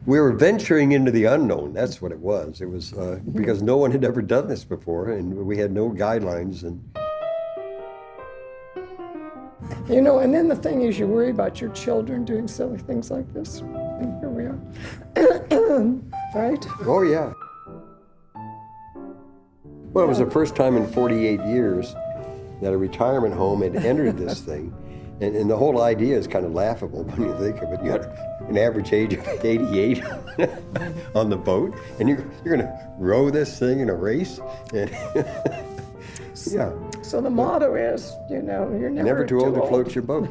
We were venturing into the unknown. That's what it was. It was because no one had ever done this before, and we had no guidelines. And you know, and then the thing is, you worry about your children doing silly things like this. And here we are. Right? Oh, yeah. Well, it was the first time in 48 years that a retirement home had entered this thing. And the whole idea is kind of laughable when you think of it. You got an average age of 88 on the boat, and you're going to row this thing in a race? And yeah. So the motto is, you know, you're never too old to float your boat.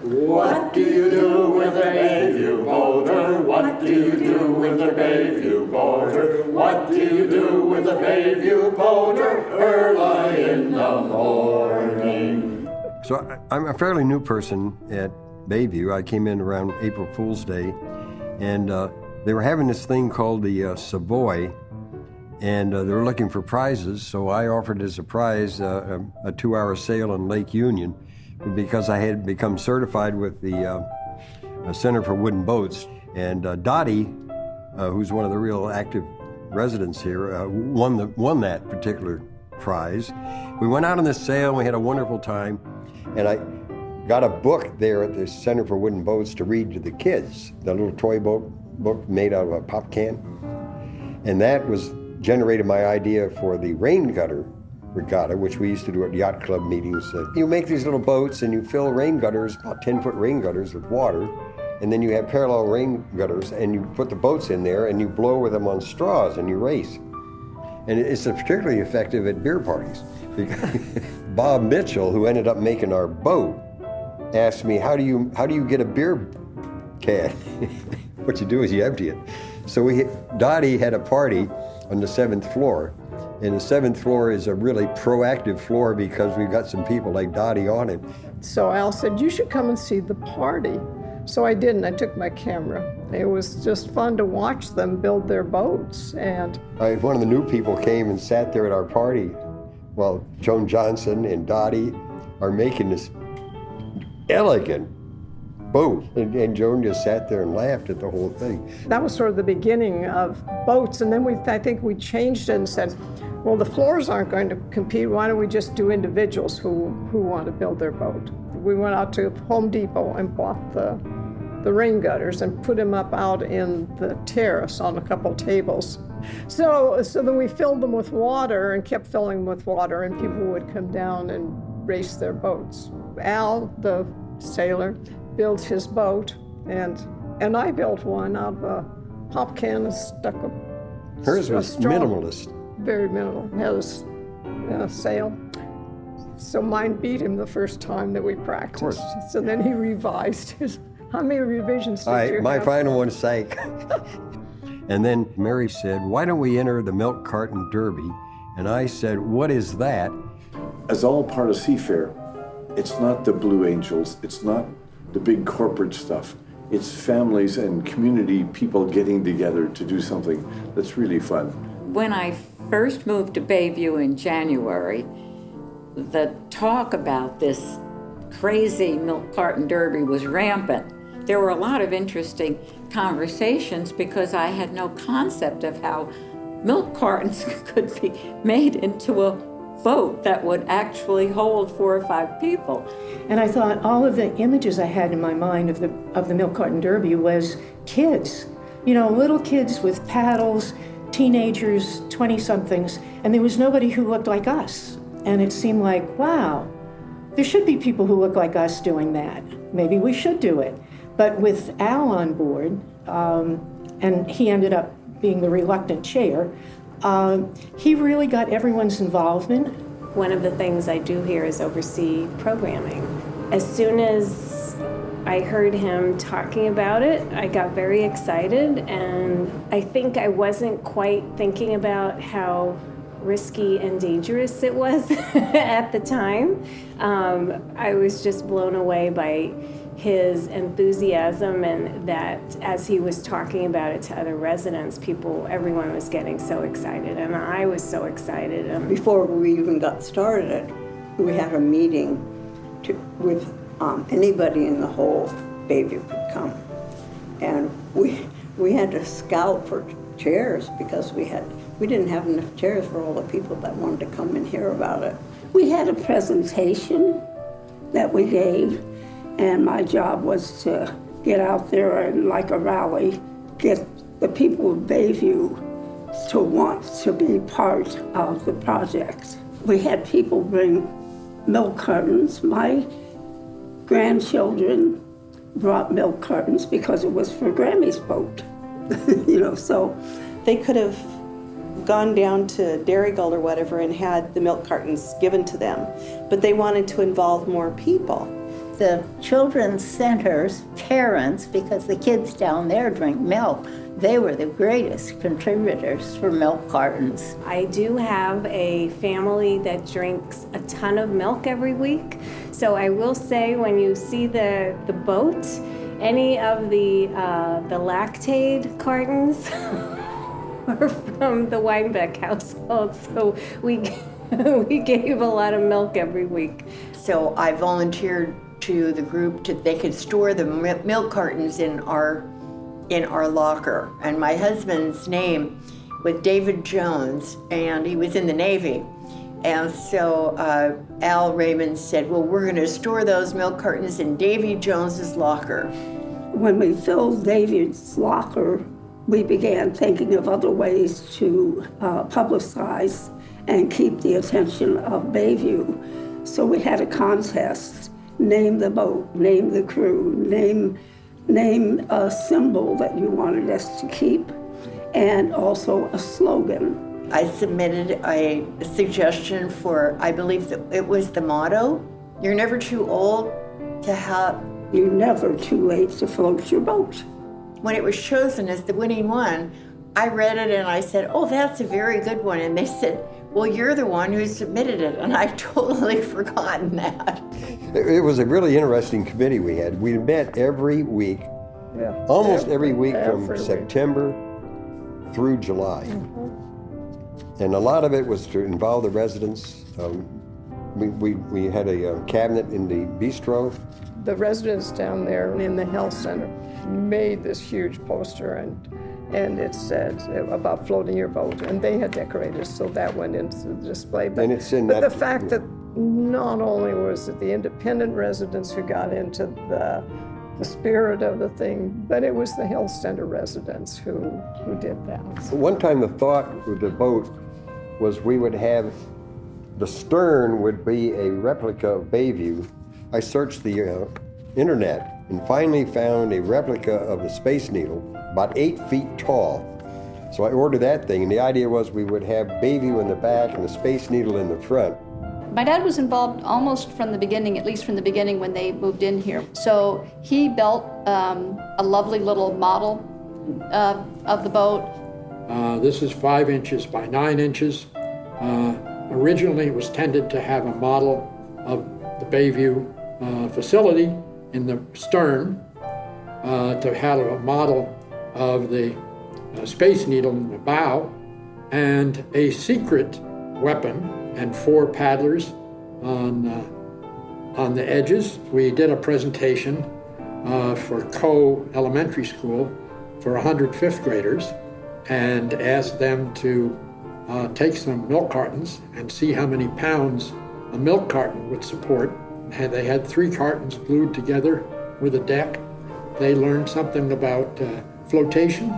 What do you do with a Bayview boater? What do you do with a Bayview boater? What do you do with a Bayview boater early in the morning? So I'm a fairly new person at Bayview. I came in around April Fool's Day, and they were having this thing called the Savoy, and they were looking for prizes, so I offered as a prize a 2-hour sail on Lake Union, because I had become certified with the Center for Wooden Boats. And Dottie, who's one of the real active residents here, won that particular prize. We went out on this sail, and we had a wonderful time, and I got a book there at the Center for Wooden Boats to read to the kids, the little toy book made out of a pop can. And that generated my idea for the Raingutter Regatta, which we used to do at yacht club meetings. You make these little boats and you fill rain gutters, about 10-foot rain gutters with water, and then you have parallel rain gutters and you put the boats in there and you blow with them on straws and you race. And it's particularly effective at beer parties. Bob Mitchell, who ended up making our boat, asked me, how do you get a beer can? What you do is you empty it. So Dottie had a party on the 7th floor. And the 7th floor is a really proactive floor because we've got some people like Dottie on it. So Al said, you should come and see the party. So I did, and I took my camera. It was just fun to watch them build their boats. And one of the new people came and sat there at our party while Joan Johnson and Dottie are making this elegant boat. And Joan just sat there and laughed at the whole thing. That was sort of the beginning of boats. And then I think we changed it and said, well, the floors aren't going to compete. Why don't we just do individuals who want to build their boat? We went out to Home Depot and bought the rain gutters and put them up out in the terrace on a couple tables. So then we filled them with water and kept filling them with water, and people would come down and race their boats. Al, the sailor, built his boat, and I built one out of a pop can and stuck a Hers was straw. minimalist. Very minimal. It had a sail. So mine beat him the first time that we practiced. So then he revised his. How many revisions did you have? My final one sank. And then Mary said, why don't we enter the Milk Carton Derby? And I said, what is that? As all part of Seafair, it's not the Blue Angels, it's not the big corporate stuff. It's families and community people getting together to do something that's really fun. When I first moved to Bayview in January, the talk about this crazy milk carton derby was rampant. There were a lot of interesting conversations because I had no concept of how milk cartons could be made into a boat that would actually hold 4 or 5 people. And I thought all of the images I had in my mind of the milk carton derby was kids, little kids with paddles, teenagers, 20-somethings, and there was nobody who looked like us. And it seemed like, wow, there should be people who look like us doing that. Maybe we should do it. But with Al on board, and he ended up being the reluctant chair, he really got everyone's involvement. One of the things I do here is oversee programming. As soon as I heard him talking about it, I got very excited, and I think I wasn't quite thinking about how risky and dangerous it was at the time. I was just blown away by his enthusiasm, and that as he was talking about it to other residents, everyone was getting so excited, and I was so excited. Before we even got started, we had a meeting with anybody in the whole Bayview could come. And we had to scout for chairs because we didn't have enough chairs for all the people that wanted to come and hear about it. We had a presentation that we gave, and my job was to get out there and, like a rally, get the people of Bayview to want to be part of the project. We had people bring milk cartons. My grandchildren brought milk cartons because it was for Grammy's boat, so. They could have gone down to Dairygold or whatever and had the milk cartons given to them, but they wanted to involve more people. The children's center's parents, because the kids down there drink milk, they were the greatest contributors for milk cartons. I do have a family that drinks a ton of milk every week. So I will say, when you see the boat, any of the Lactaid cartons are from the Weinbeck household. So we gave a lot of milk every week. So I volunteered to the group they could store the milk cartons in our locker. And my husband's name was David Jones, and he was in the Navy. And so Al Raymond said, well, we're going to store those milk cartons in Davy Jones's locker. When we filled David's locker, we began thinking of other ways to publicize and keep the attention of Bayview. So we had a contest: name the boat, name the crew, name a symbol that you wanted us to keep, and also a slogan. I submitted a suggestion for, I believe that it was the motto, "You're never too old to have..." You're never too late to float your boat. When it was chosen as the winning one, I read it and I said, oh, that's a very good one. And they said, well, you're the one who submitted it. And I'd totally forgotten that. It was a really interesting committee we had. We met every week, almost every week from September through July. Mm-hmm. And a lot of it was to involve the residents. We had a cabinet in the bistro. The residents down there in the health center made this huge poster, and it said about floating your boat, and they had decorated, so that went into the display. But the fact that not only was it the independent residents who got into the spirit of the thing, but it was the health center residents who did that. One time the thought with the boat was we would have, the stern would be a replica of Bayview. I searched the internet and finally found a replica of the Space Needle, about 8 feet tall. So I ordered that thing, and the idea was we would have Bayview in the back and the Space Needle in the front. My dad was involved almost from the beginning, at least from the beginning when they moved in here. So he built a lovely little model of the boat. This is 5 inches by 9 inches. Originally it was intended to have a model of the Bayview facility in the stern, to have a model of the Space Needle in the bow, and a secret weapon and 4 paddlers on the edges. We did a presentation for Coe Elementary School for 100 fifth graders and asked them to take some milk cartons and see how many pounds a milk carton would support. And they had 3 cartons glued together with a deck. They learned something about flotation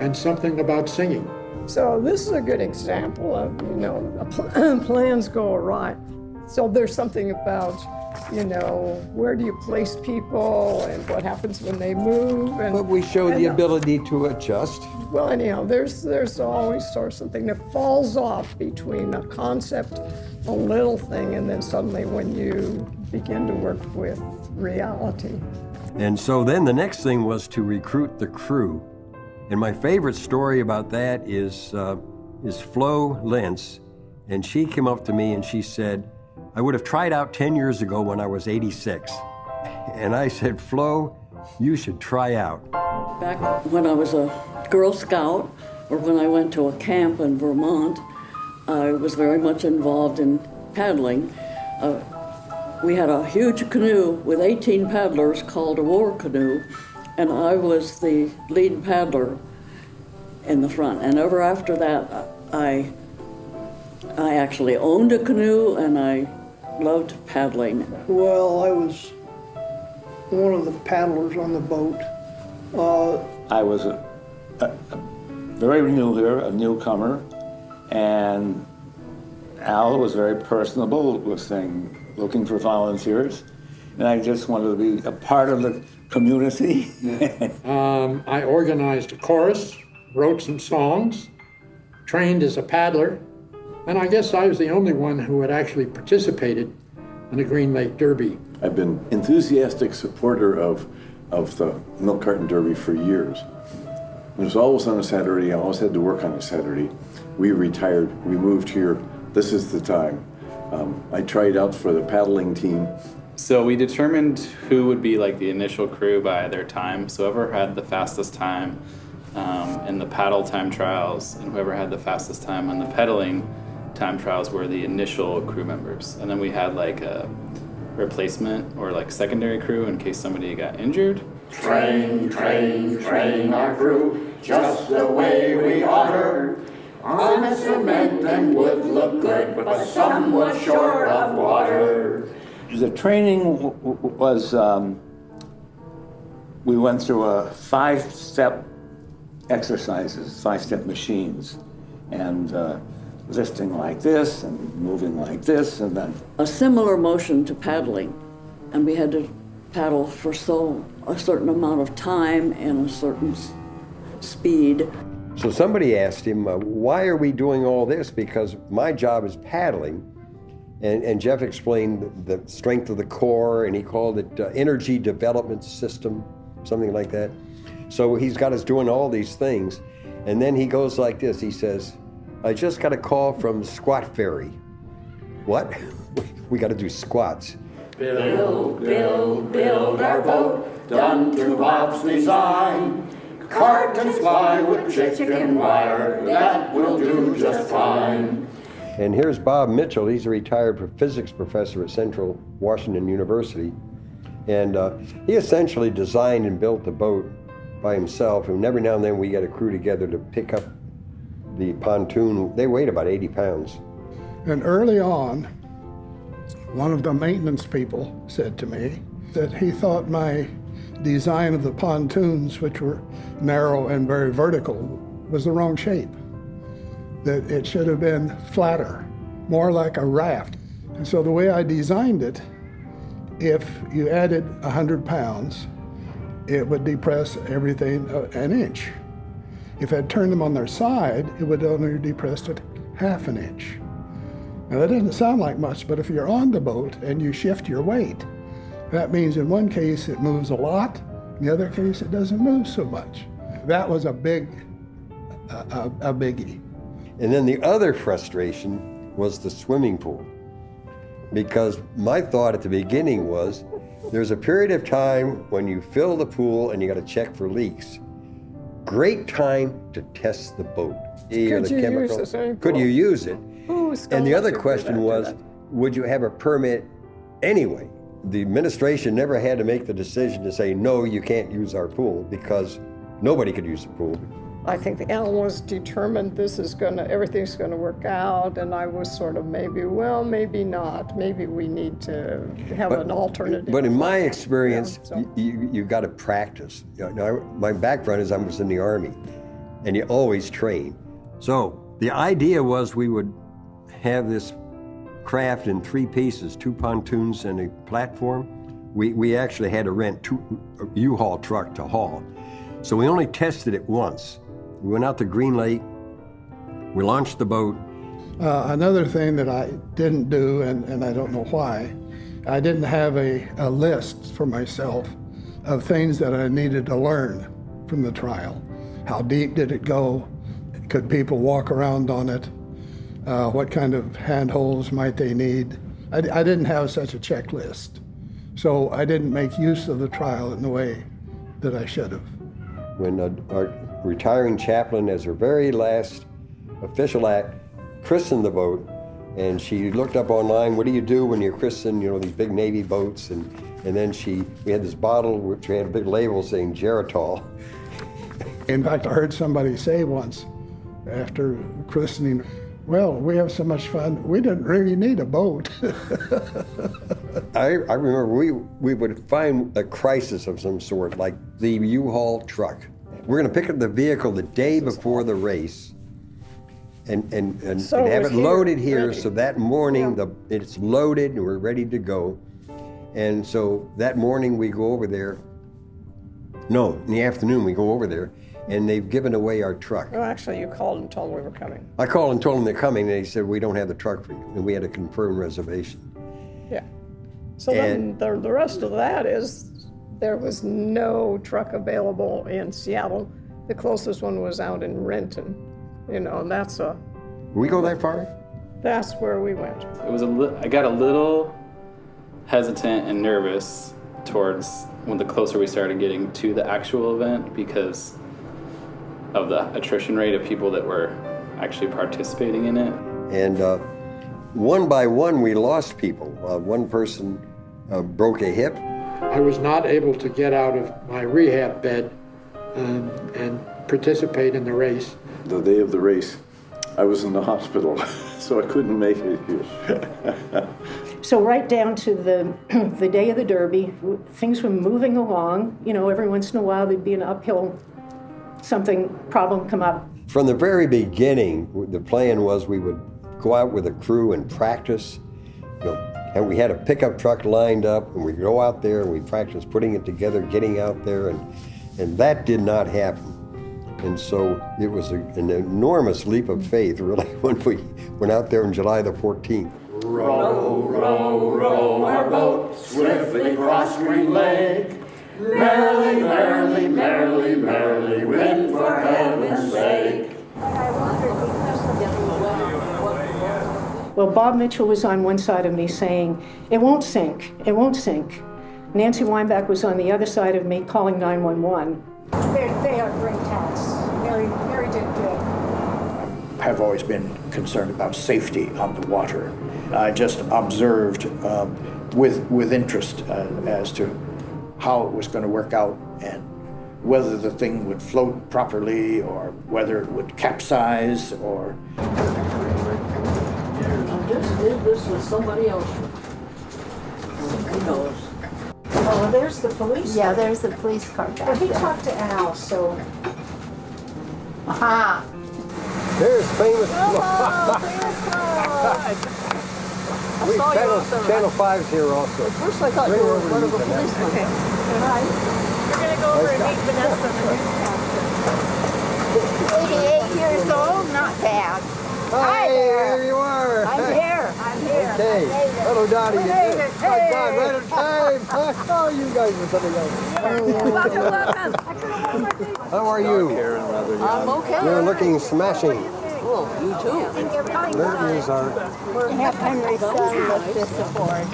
and something about singing. So this is a good example of, plans go awry. So there's something about, where do you place people and what happens when they move. But we show the ability to adjust. Well, anyhow, there's always sort of something that falls off between a concept, a little thing, and then suddenly when you begin to work with reality. And so then the next thing was to recruit the crew. And my favorite story about that is Flo Lentz. And she came up to me and she said, I would have tried out 10 years ago when I was 86. And I said, Flo, you should try out. Back when I was a Girl Scout, or when I went to a camp in Vermont, I was very much involved in paddling. We had a huge canoe with 18 paddlers called a war canoe, and I was the lead paddler in the front. And ever after that, I actually owned a canoe, and I loved paddling. Well, I was one of the paddlers on the boat. I was very new here, a newcomer, and Al was very personable, was saying, looking for volunteers, and I just wanted to be a part of the community. I organized a chorus, wrote some songs, trained as a paddler, and I guess I was the only one who had actually participated in the Green Lake Derby. I've been enthusiastic supporter of the Milk Carton Derby for years. It was always on a Saturday. I always had to work on a Saturday. We retired. We moved here. This is the time. I tried out for the paddling team. So we determined who would be like the initial crew by their time. So whoever had the fastest time in the paddle time trials, and whoever had the fastest time on the pedaling time trials were the initial crew members. And then we had like a replacement or like secondary crew in case somebody got injured. Train, train, train our crew just the way we oughter. On a cement and wood look good, but somewhat short of water. The training was, we went through a 5-step exercises, 5-step machines, and lifting like this and moving like this, and then A similar motion to paddling, and we had to paddle for a certain amount of time and a certain speed. So somebody asked him, why are we doing all this? Because my job is paddling. And Jeff explained the strength of the core, and he called it energy development system, something like that. So he's got us doing all these things. And then he goes like this, he says, I just got a call from Squat Ferry. What? We got to do squats. Build, build, build our boat, done to Bob's design. Cartons fly with chicken wire, that will do just fine. And here's Bob Mitchell. He's a retired physics professor at Central Washington University. And he essentially designed and built the boat by himself. And every now and then we get a crew together to pick up the pontoon. They weighed about 80 pounds. And early on, one of the maintenance people said to me that he thought my design of the pontoons, which were narrow and very vertical, was the wrong shape. That it should have been flatter, more like a raft. And so the way I designed it, if you added 100 pounds, it would depress everything an inch. If I'd turned them on their side, it would only depress it half an inch. Now that doesn't sound like much, but if you're on the boat and you shift your weight, that means in one case it moves a lot, in the other case it doesn't move so much. That was a biggie. And then the other frustration was the swimming pool. Because my thought at the beginning was, there's a period of time when you fill the pool and you got to check for leaks. Great time to test the boat. Could you use the swimming pool? Could you use it? Ooh, And the other question was, would you have a permit anyway? The administration never had to make the decision to say, no, you can't use our pool, because nobody could use the pool. I think Al was determined everything's gonna work out, and I was sort of maybe not. Maybe we need to have an alternative. But in my experience, you got to practice. My background is I was in the Army, and you always train. So the idea was we would have this craft in 3 pieces, 2 pontoons and a platform. We actually had to rent a U-Haul truck to haul. So we only tested it once. We went out to Green Lake, we launched the boat. Another thing that I didn't do, and I don't know why, I didn't have a list for myself of things that I needed to learn from the trial. How deep did it go? Could people walk around on it? What kind of handholds might they need? I didn't have such a checklist. So I didn't make use of the trial in the way that I should have. When our retiring chaplain, as her very last official act, christened the boat, and she looked up online, what do you do when you christen, these big Navy boats? And And then we had this bottle which had a big label saying Geritol. In fact, I heard somebody say once after christening, well, we have so much fun, we didn't really need a boat. I remember we would find a crisis of some sort, like the U-Haul truck. We're going to pick up the vehicle the day before the race and have it loaded here, so that morning it's loaded and we're ready to go. And so that morning we go over there. No, in the afternoon we go over there, and they've given away our truck. Well, actually, you called and told them we were coming. I called and told them they're coming, and they said, we don't have the truck for you. And we had a confirmed reservation. Yeah. So then the rest of that is there was no truck available in Seattle. The closest one was out in Renton, and that's We go that far? That's where we went. It was I got a little hesitant and nervous towards when the closer we started getting to the actual event because of the attrition rate of people that were actually participating in it. And one by one, we lost people. One person broke a hip. I was not able to get out of my rehab bed and participate in the race. The day of the race, I was in the hospital, so I couldn't make it here. So right down to the day of the Derby, things were moving along. Every once in a while there'd be an uphill problem come up. From the very beginning, the plan was we would go out with a crew and practice. And we had a pickup truck lined up, and we'd go out there and we practiced putting it together, getting out there, and that did not happen. And so it was an enormous leap of faith, really, when we went out there on July the 14th. Row, row, row our boat swiftly across Green Lake. Merrily, merrily, merrily, merrily, wind for heaven's sake. Well, Bob Mitchell was on one side of me saying, it won't sink, it won't sink. Nancy Weinbach was on the other side of me calling 911. They are great cats. Mary did good. I have always been concerned about safety on the water. I just observed with interest as to how it was going to work out and whether the thing would float properly or whether it would capsize or... I just did this with somebody else. Who knows? Oh, there's the police car. Yeah, there's the police car back Well, he there. talked to Al, so... Aha! There's famous... Channel 5's here also. At first I thought you were one of the policemen. Okay. Hi. We're going to go over and meet Vanessa, the newscaster. 88 years old, not bad. Hi there. Here you are. I'm here. Okay. Hello, Dottie. Made it. Oh, my God, right on time. Oh, you guys are something else. Welcome. How are you? I'm okay. You're looking smashing. Well, you too. There is our... Have Henry's son lift this aboard.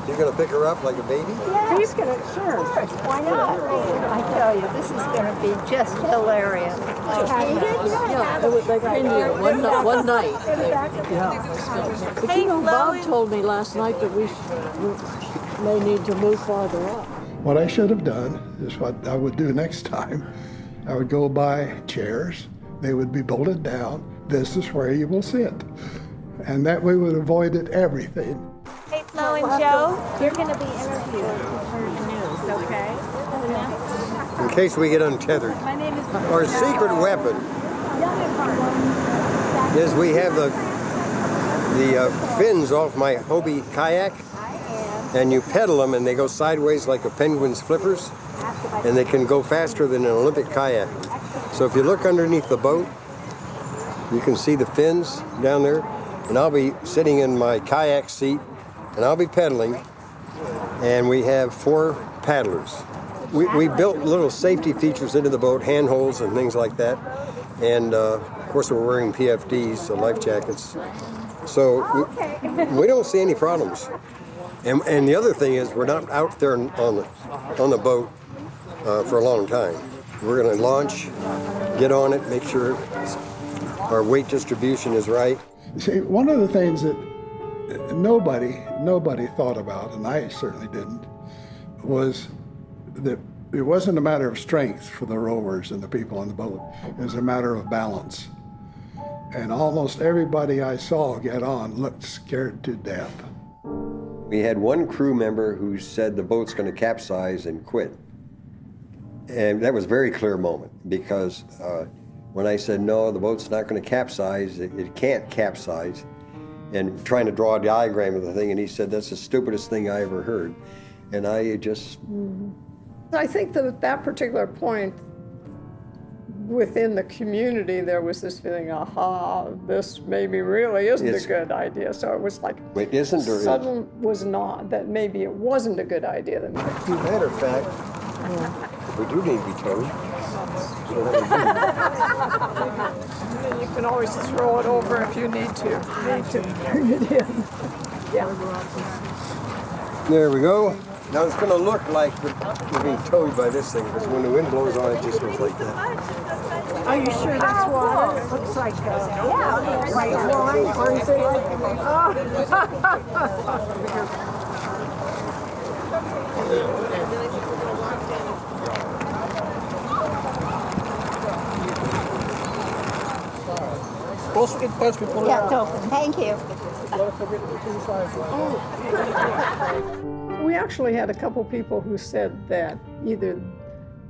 You're going to pick her up like a baby? Yeah. He's going to, sure. Why not? I tell you, this is going to be just hilarious. Yeah, they pinned you one night. Yeah. But Hey, Bob told me last night that we may need to move farther up. What I should have done is what I would do next time. I would go buy chairs. They would be bolted down. This is where you will sit. And that way would have avoided everything. Hey, Flo and Joe, you're going to be interviewed for news, okay? In case we get untethered. My name is... Our secret weapon is we have the fins off my Hobie kayak, and you pedal them and they go sideways like a penguin's flippers, and they can go faster than an Olympic kayak. So if you look underneath the boat, you can see the fins down there, and I'll be sitting in my kayak seat and I'll be pedaling, and we have 4 paddlers. We built little safety features into the boat, handholds and things like that, and of course we're wearing PFDs, so life jackets. So we don't see any problems. And the other thing is we're not out there on the boat for a long time. We're going to launch, get on it, make sure our weight distribution is right. See, one of the things that nobody thought about, and I certainly didn't, was that it wasn't a matter of strength for the rowers and the people on the boat. It was a matter of balance. And almost everybody I saw get on looked scared to death. We had one crew member who said the boat's going to capsize and quit. And that was a very clear moment, because when I said, no, the boat's not going to capsize, it can't capsize, and trying to draw a diagram of the thing, and he said, that's the stupidest thing I ever heard. And I just... I think that at that particular point, within the community, there was this feeling, aha, this maybe really isn't a good idea. So it was like, it isn't, or sudden was not, that maybe it wasn't a good idea. As a matter of fact, we do need to be towed. You can always throw it over if you need to bring it in. Yeah. There we go. Now it's going to look like we're being towed by this thing, because when the wind blows on it, just looks like that. Are you sure that's water? It looks like white wine, or is it Yeah, it's open. Thank you. We actually had a couple people who said that, either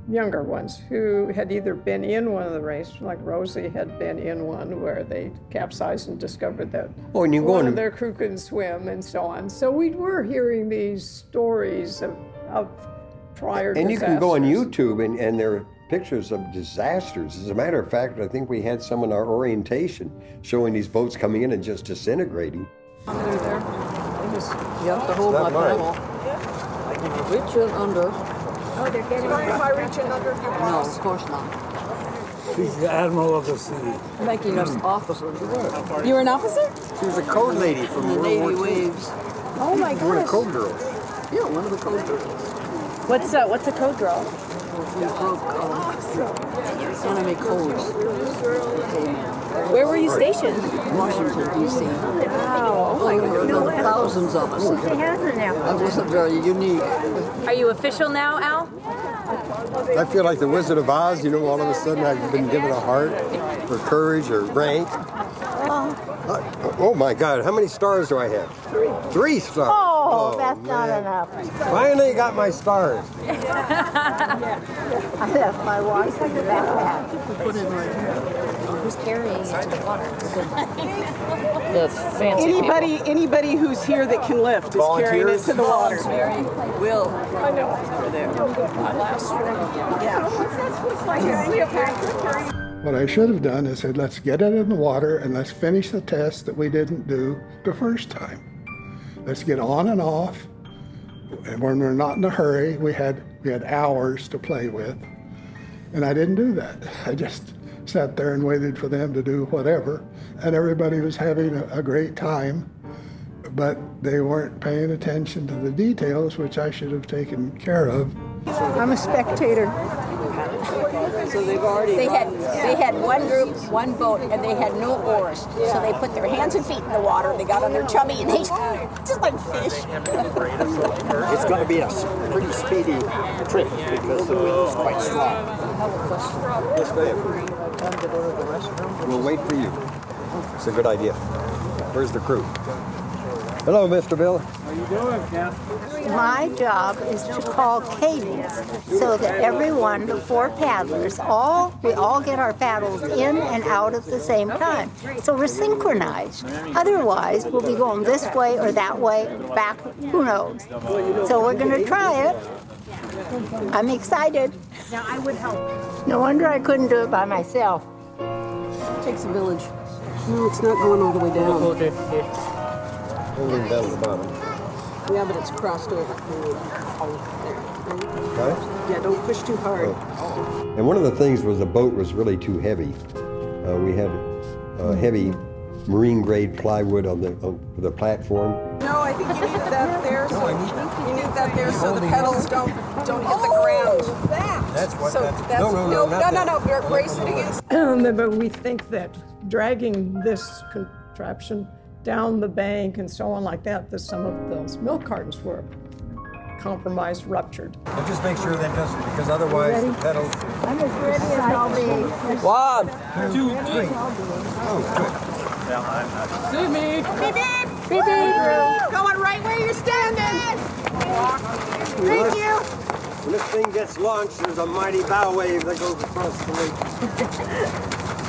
younger ones who had either been in one of the races, like Rosie had been in one where they capsized and discovered that and one of their crew couldn't swim and so on. So we were hearing these stories of prior And disasters. you can go on YouTube, and there are pictures of disasters. As a matter of fact, I think we had some in our orientation showing these boats coming in and just disintegrating. Under there. You have to hold my paddle. Reach in under. Oh, they're getting if I reach in under? No, of course not. She's the Admiral of the Sea. Making us officers. You're an officer? She was a code lady from the World Navy War II. Waves. Oh my gosh. One of the code girls. Yeah, one of the code girls. What's a code girl? We broke enemy codes. Where were you stationed? Washington, D.C. Wow. Oh my God. There were thousands of us. That wasn't very unique. Are you official now, Al? I feel like the Wizard of Oz, you know, all of a sudden I've been given a heart, or courage, or rank. Oh my God, how many stars do I have? 3 stars. Oh, that's not enough. Finally got my stars. I left my watch in the backpack. Put it right here. Who's carrying it to the water? That's fancy. Anybody who's here that can lift is carrying it to the water. Will. I know. Over there. What I should have done is said, let's get it in the water and let's finish the test that we didn't do the first time. Let's get on and off. And when we're not in a hurry, we had hours to play with. And I didn't do that. I just sat there and waited for them to do whatever. And everybody was having a great time, but they weren't paying attention to the details, which I should have taken care of. I'm a spectator. So they've already. They had one group, one boat, and they had no oars. So they put their hands and feet in the water. They got on their chubby, and they just like fish. It's going to be a pretty speedy trip because the wind is quite strong. Yes, ma'am. We'll wait for you. It's a good idea. Where's the crew? Hello, Mr. Bill. How you doing, Ken? My job is to call cadence so that everyone, the 4 paddlers, we all get our paddles in and out at the same time. So we're synchronized. Otherwise, we'll be going this way or that way, back, who knows. So we're going to try it. I'm excited. Now, I would help. No wonder I couldn't do it by myself. It takes a village. No, it's not going all the way down. Holding down the bottom. Yeah, but it's crossed over. Right? Yeah, don't push too hard. And one of the things was the boat was really too heavy. We had heavy marine grade plywood on the platform. No, I think you need that there. So you need that there so the pedals don't hit the ground. That's what. So that's no. Brace it against. But we think that dragging this contraption down the bank and so on like that, that some of those milk cartons were compromised, ruptured. I'll just make sure that doesn't, because otherwise the pedals. I'm as ready as I'll be. 1, 2, 3. Oh, good. See me. Beep, beep. Beep, beep. Going right where you're standing. Thank you. When this thing gets launched, there's a mighty bow wave that goes across the lake.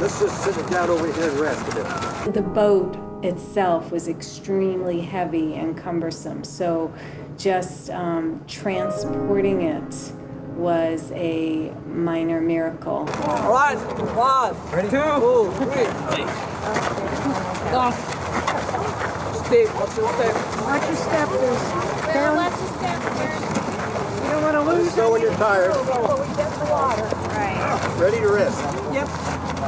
Let's just sit it down over here and rest a bit. The boat itself was extremely heavy and cumbersome, so just transporting it was a minor miracle. All right, 1, 2, 3. Stop. Steve, what's your step? Watch your step, there's down. Watch your step. You don't want to lose. Just go when you're tired. Before we get in the water. Right. Ready to rest. Yep.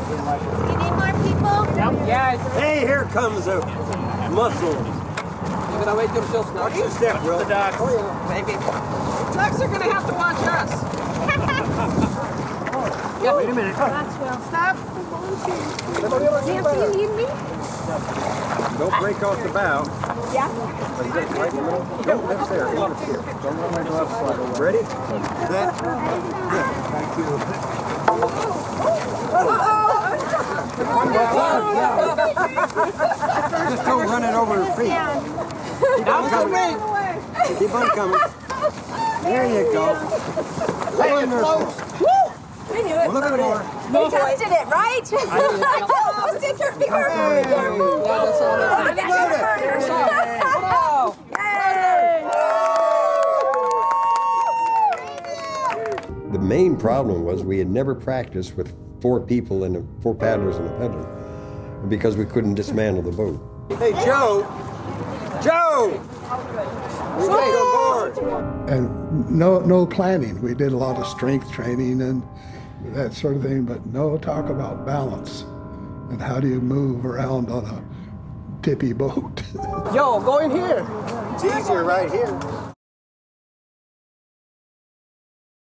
You need more people? Yes. Hey, here comes a muscle. You're gonna wait till she'll Watch your step, Will. Maybe. Ducks are gonna have to watch us. Yeah, wait a minute. Maxwell, stop. Nancy, you need me? Don't break off the bow. Yeah. Like that, right in the middle. No, that's there. It's here. Don't let my gloves slide away. Ready? That. Good. Thank you. Just don't run it over her feet. Keep on coming. Keep on coming. There you go. Wonderful. We knew it. A little bit more. They tested it, right? Stick your finger. The main problem was we had never practiced with 4 people and 4 paddlers and a peddler because we couldn't dismantle the boat. Hey, Joe! Joe! We take on board! And no planning. We did a lot of strength training and that sort of thing, but no talk about balance and how do you move around on a tippy boat. Yo, go in here. It's easier right here.